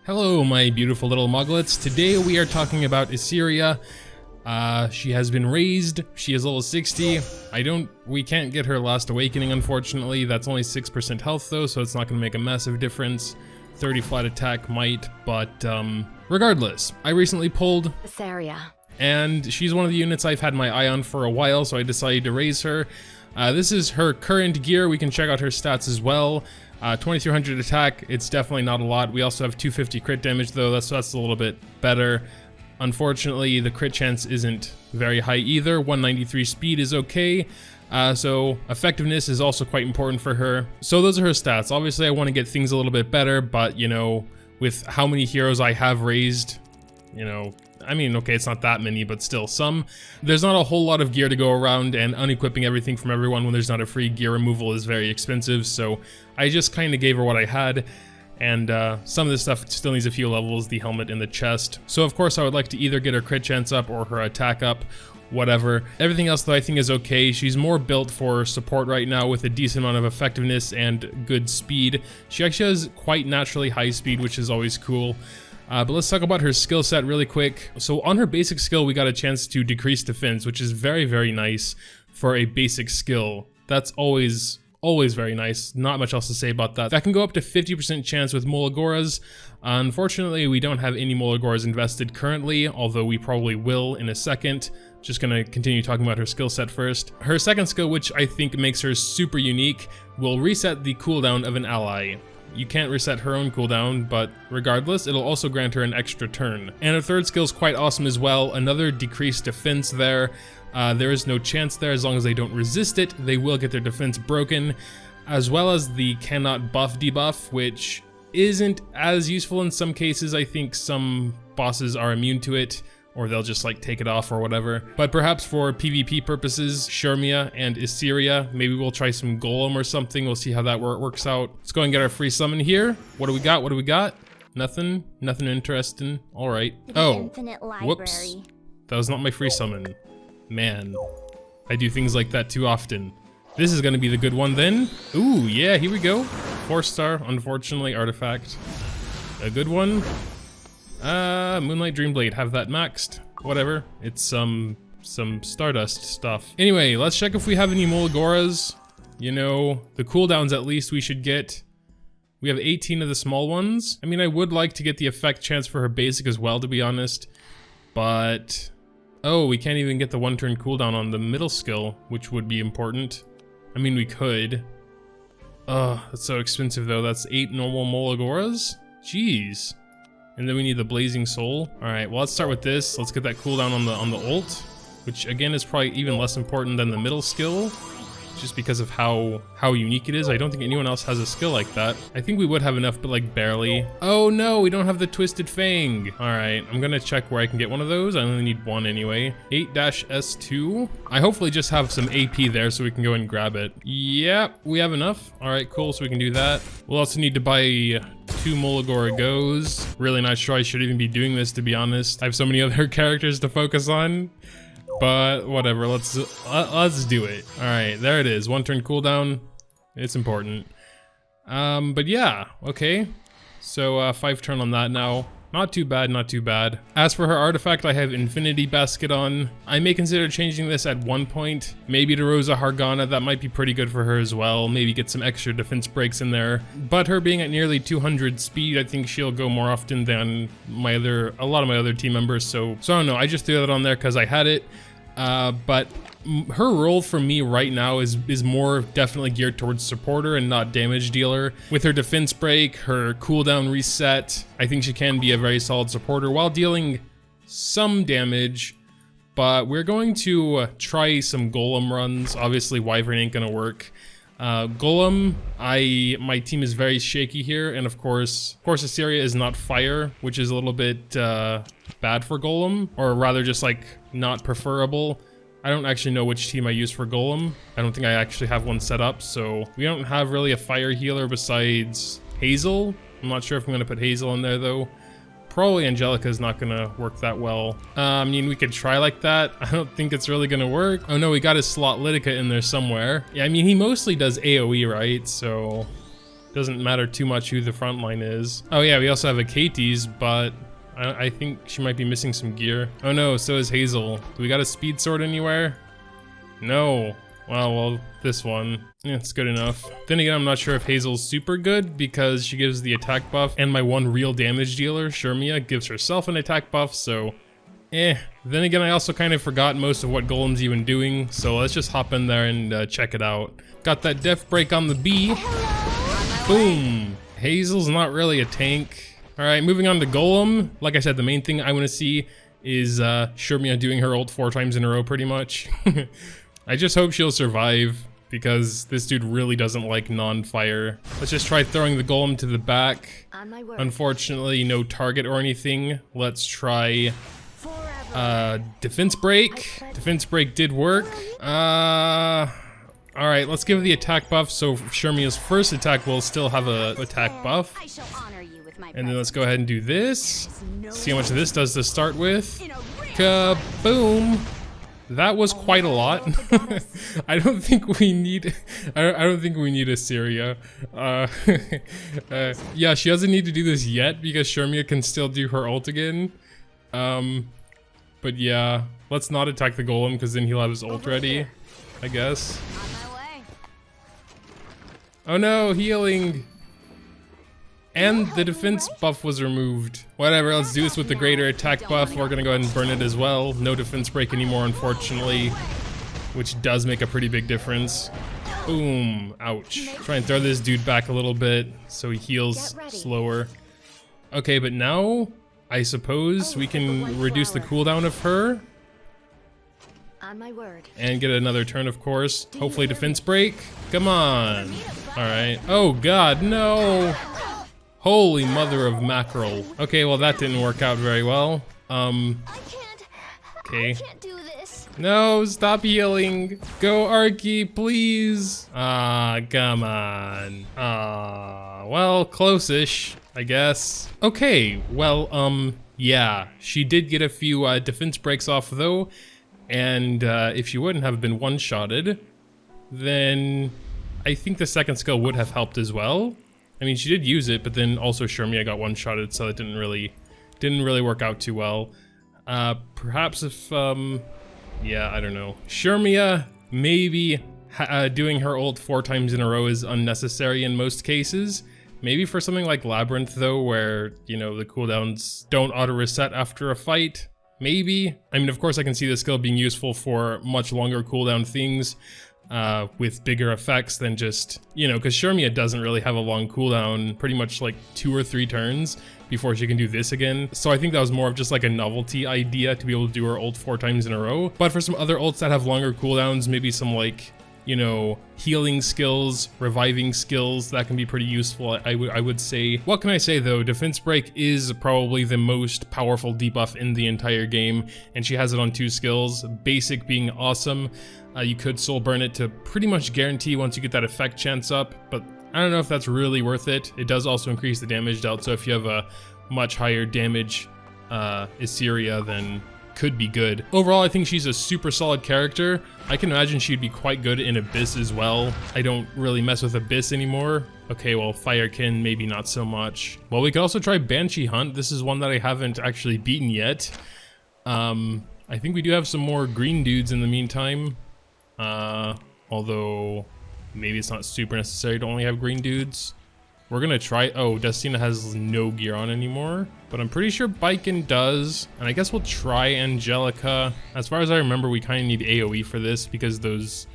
Hello, my beautiful little muglets. Today we are talking about Iseria. She has been raised. She is level 60. We can't get her last awakening, unfortunately. That's only 6% health though, so it's not gonna make a massive difference. 30 flat attack might, but regardless, I recently pulled Iseria. And she's one of the units I've had my eye on for a while, so I decided to raise her. This is her current gear. We can check out her stats as well. 2300 attack, it's definitely not a lot. We also have 250 crit damage though, that's a little bit better. Unfortunately, the crit chance isn't very high either. 193 speed is okay. So effectiveness is also quite important for her. So those are her stats. Obviously I want to get things a little bit better, but you know, with how many heroes I have raised, you know, I mean, okay, it's not that many, but still some. There's not a whole lot of gear to go around, and unequipping everything from everyone when there's not a free gear removal is very expensive, so I just kind of gave her what I had, and some of this stuff still needs a few levels, the helmet and the chest. So of course I would like to either get her crit chance up or her attack up, whatever. Everything else though I think is okay. She's more built for support right now with a decent amount of effectiveness and good speed. She actually has quite naturally high speed, which is always cool. But let's talk about her skill set really quick. So on her basic skill, we got a chance to decrease defense, which is very, very nice for a basic skill. That's always very nice. Not much else to say about that. That can go up to 50% chance with Molagoras. Unfortunately, we don't have any Molagoras invested currently, although we probably will in a second. Just gonna continue talking about her skill set first. Her second skill, which I think makes her super unique, will reset the cooldown of an ally. You can't reset her own cooldown, but regardless, it'll also grant her an extra turn. And her third skill is quite awesome as well. Another decreased defense there. There is no chance there. As long as they don't resist it, they will get their defense broken. As well as the cannot buff debuff, which isn't as useful in some cases. I think some bosses are immune to it, or they'll just like take it off or whatever. But perhaps for PvP purposes, Shermia and Iseria, maybe we'll try some Golem or something. We'll see how that works out. Let's go and get our free summon here. What do we got? What do we got? Nothing interesting. All right. Oh, whoops. That was not my free summon. Man, I do things like that too often. This is gonna be the good one then. Ooh, yeah, here we go. 4-star, unfortunately, artifact. A good one. Moonlight Dreamblade, have that maxed. Whatever, it's some Stardust stuff. Anyway, let's check if we have any Molagoras. You know, the cooldowns at least we should get. We have 18 of the small ones. I mean, I would like to get the effect chance for her basic as well, to be honest. But, oh, we can't even get the 1-turn cooldown on the middle skill, which would be important. I mean, we could. Ugh, that's so expensive though. That's 8 normal Molagoras? Jeez. And then we need the Blazing Soul. All right, well, let's start with this. Let's get that cooldown on the ult, which again is probably even less important than the middle skill, just because of how unique it is. I don't think anyone else has a skill like that. I think we would have enough, but like barely. Oh no, we don't have the Twisted Fang. All right, I'm gonna check where I can get one of those. I only need one anyway. 8-S2. I hopefully just have some AP there so we can go and grab it. Yep, we have enough. All right, cool, so we can do that. We'll also need to buy 2 Molagora Goes. Really not sure I should even be doing this, to be honest. I have so many other characters to focus on. But whatever, let's do it. All right, there it is. 1-turn cooldown. It's important. But yeah, okay. So 5-turn on that now. Not too bad, not too bad. As for her artifact, I have Infinity Basket on. I may consider changing this at one point. Maybe to Rosa Hargana, that might be pretty good for her as well. Maybe get some extra defense breaks in there. But her being at nearly 200 speed, I think she'll go more often than a lot of my other team members. So I don't know, I just threw that on there because I had it. But her role for me right now is more definitely geared towards supporter and not damage dealer. With her defense break, her cooldown reset, I think she can be a very solid supporter while dealing some damage. But we're going to try some Golem runs. Obviously Wyvern ain't gonna work. Golem, my team is very shaky here, and of course Iseria is not fire, which is a little bit bad for Golem, or rather just like not preferable. I don't actually know which team I use for Golem. I don't think I actually have one set up, so we don't have really a fire healer besides Hazel. I'm not sure if I'm gonna put Hazel in there though. Probably Angelica is not gonna work that well. I mean, we could try like that. I don't think it's really gonna work. Oh no, we got his slot Lytica in there somewhere. Yeah, I mean, he mostly does AoE, right? So Doesn't matter too much who the front line is. Oh yeah, we also have a Katie's, but I think she might be missing some gear. Oh no, so is Hazel. Do we got a speed sword anywhere? No. Well, this one. Yeah, it's good enough. Then again, I'm not sure if Hazel's super good because she gives the attack buff, and my one real damage dealer, Shermia, gives herself an attack buff, so Then again, I also kind of forgot most of what Golem's even doing, so let's just hop in there and check it out. Got that def break on the B. Boom. Hazel's not really a tank. Alright, moving on to Golem. Like I said, the main thing I want to see is Shermia doing her ult 4 times in a row, pretty much. I just hope she'll survive, because this dude really doesn't like non-fire. Let's just try throwing the Golem to the back. Unfortunately, no target or anything. Let's try defense break. Defense break did work. Alright, let's give the attack buff, so Shermia's first attack will still have a attack buff. And then let's go ahead and do this. See how much this does to start with. Kaboom! That was quite a lot. I don't think we need. I don't think we need Iseria. Yeah, she doesn't need to do this yet because Shermia can still do her ult again. But yeah, let's not attack the Golem because then he'll have his ult ready, I guess. Oh no, healing! And the defense buff was removed. Whatever, let's do this with the greater attack buff. We're gonna go ahead and burn it as well. No defense break anymore, unfortunately, which does make a pretty big difference. Boom, ouch. Try and throw this dude back a little bit so he heals slower. Okay, but now I suppose we can reduce the cooldown of her. On my word. And get another turn, of course. Hopefully defense break. Come on. Alright. Oh god, no! Holy mother of mackerel. Okay, well that didn't work out very well. Okay. I can't do this. No, stop healing. Go Arky, please. Ah, come on. Ah, well, close-ish, I guess. Okay, well, yeah, she did get a few defense breaks off though, and if she wouldn't have been one-shotted, then I think the second skill would have helped as well. I mean, she did use it, but then also Shermia got one-shotted, so it didn't really work out too well. Perhaps if, yeah, I don't know. Shermia, maybe doing her ult 4 times in a row is unnecessary in most cases. Maybe for something like Labyrinth, though, where, you know, the cooldowns don't auto-reset after a fight. Maybe. I mean, of course, I can see the skill being useful for much longer cooldown things. With bigger effects than just, you know, because Shermia doesn't really have a long cooldown, pretty much like 2 or 3 turns before she can do this again. So I think that was more of just like a novelty idea to be able to do her ult 4 times in a row. But for some other ults that have longer cooldowns, maybe some like, you know, healing skills, reviving skills, that can be pretty useful, I would say. What can I say though? Defense break is probably the most powerful debuff in the entire game, and she has it on 2 skills. Basic being awesome. You could soul burn it to pretty much guarantee once you get that effect chance up, but I don't know if that's really worth it. It does also increase the damage dealt, so if you have a much higher damage Iseria, then could be good. Overall, I think she's a super solid character. I can imagine she'd be quite good in Abyss as well. I don't really mess with Abyss anymore. Okay, well, Firekin, maybe not so much. Well, we could also try Banshee Hunt. This is one that I haven't actually beaten yet. I think we do have some more green dudes in the meantime. Although maybe it's not super necessary to only have green dudes. We're gonna try. Oh, Destina has no gear on anymore, but I'm pretty sure Biken does. And I guess we'll try Angelica. As far as I remember, we kind of need AoE for this because those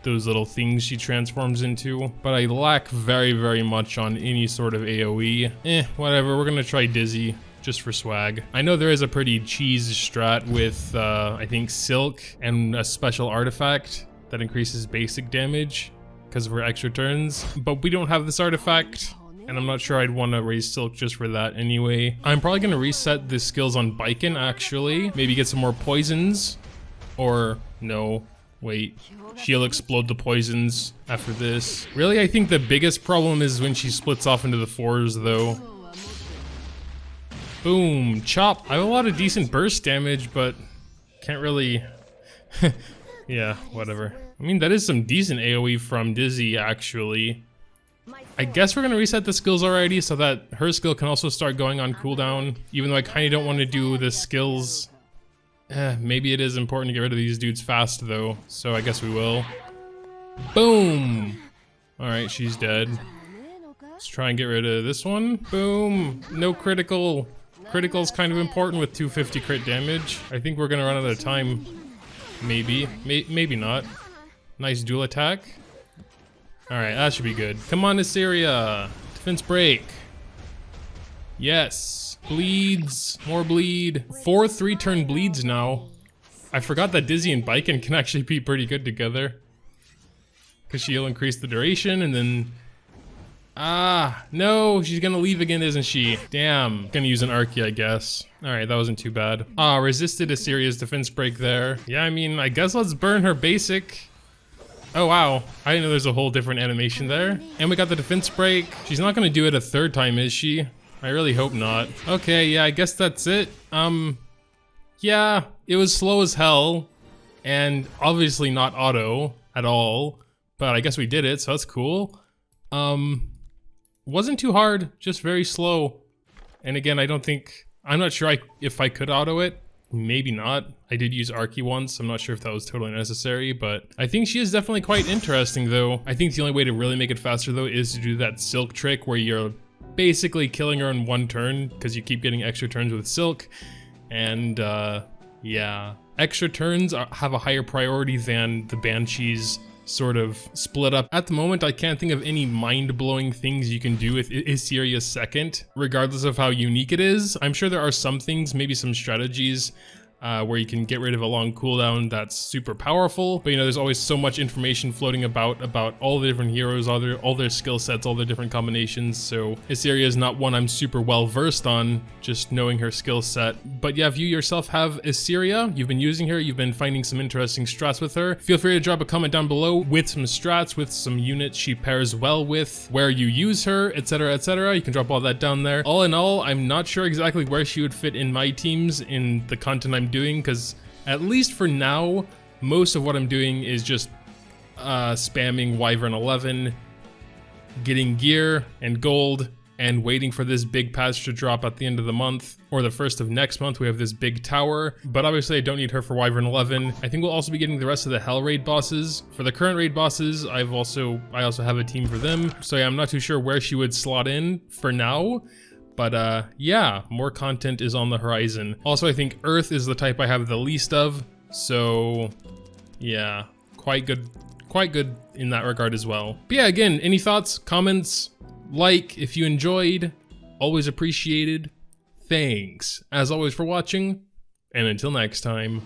little things she transforms into. But I lack very, very much on any sort of AoE. Whatever. We're gonna try Dizzy just for swag. I know there is a pretty cheese strat with I think Silk and a special artifact that increases basic damage because of her extra turns, but we don't have this artifact, and I'm not sure I'd want to raise Silk just for that anyway. I'm probably going to reset the skills on Biken, actually. Maybe get some more poisons, or no, wait. She'll explode the poisons after this. Really, I think the biggest problem is when she splits off into the 4s, though. Boom, chop. I have a lot of decent burst damage, but can't really... Yeah, whatever. I mean, that is some decent AoE from Dizzy, actually. I guess we're gonna reset the skills already so that her skill can also start going on cooldown, even though I kinda don't want to do the skills. Maybe it is important to get rid of these dudes fast though, so I guess we will. Boom! Alright, she's dead. Let's try and get rid of this one. Boom! No critical. Critical's kind of important with 250 crit damage. I think we're gonna run out of time. Maybe. Maybe not. Nice dual attack. Alright, that should be good. Come on, Iseria. Defense break. Yes. Bleeds. More bleed. 4 3-turn bleeds now. I forgot that Dizzy and Baiken can actually be pretty good together. Because she'll increase the duration and then... Ah, no, she's gonna leave again, isn't she? Damn. Gonna use an Archie, I guess. Alright, that wasn't too bad. Ah, resisted Iseria's defense break there. Yeah, I mean, I guess let's burn her basic. Oh wow, I didn't know there's a whole different animation there. And we got the defense break. She's not gonna do it a third time, is she? I really hope not. Okay, yeah, I guess that's it. Yeah, it was slow as hell. And obviously not auto at all. But I guess we did it, so that's cool. Wasn't too hard, just very slow. And again, I'm not sure if I could auto it. Maybe not. I did use Archie once. I'm not sure if that was totally necessary, but I think she is definitely quite interesting though. I think the only way to really make it faster though is to do that Silk trick where you're basically killing her in one turn because you keep getting extra turns with Silk. And yeah, extra turns have a higher priority than the Banshees sort of split up. At the moment, I can't think of any mind-blowing things you can do with Iseria's second, regardless of how unique it is. I'm sure there are some things, maybe some strategies, where you can get rid of a long cooldown that's super powerful, but you know, there's always so much information floating about all the different heroes, all their skill sets, all their different combinations, so Iseria is not one I'm super well versed on, just knowing her skill set. But yeah, if you yourself have Iseria, you've been using her, you've been finding some interesting strats with her, feel free to drop a comment down below with some strats, with some units she pairs well with, where you use her, etc, etc. You can drop all that down there. All in all, I'm not sure exactly where she would fit in my teams in the content I'm doing, because at least for now, most of what I'm doing is just spamming Wyvern 11, getting gear and gold, and waiting for this big patch to drop at the end of the month, or the first of next month. We have this big tower, but obviously I don't need her for Wyvern 11. I think we'll also be getting the rest of the Hell raid bosses. For the current raid bosses, I also have a team for them, so yeah, I'm not too sure where she would slot in for now. But yeah, more content is on the horizon. Also, I think Earth is the type I have the least of, so yeah, quite good in that regard as well. But yeah, again, any thoughts, comments, like if you enjoyed, always appreciated. Thanks, as always, for watching, and until next time.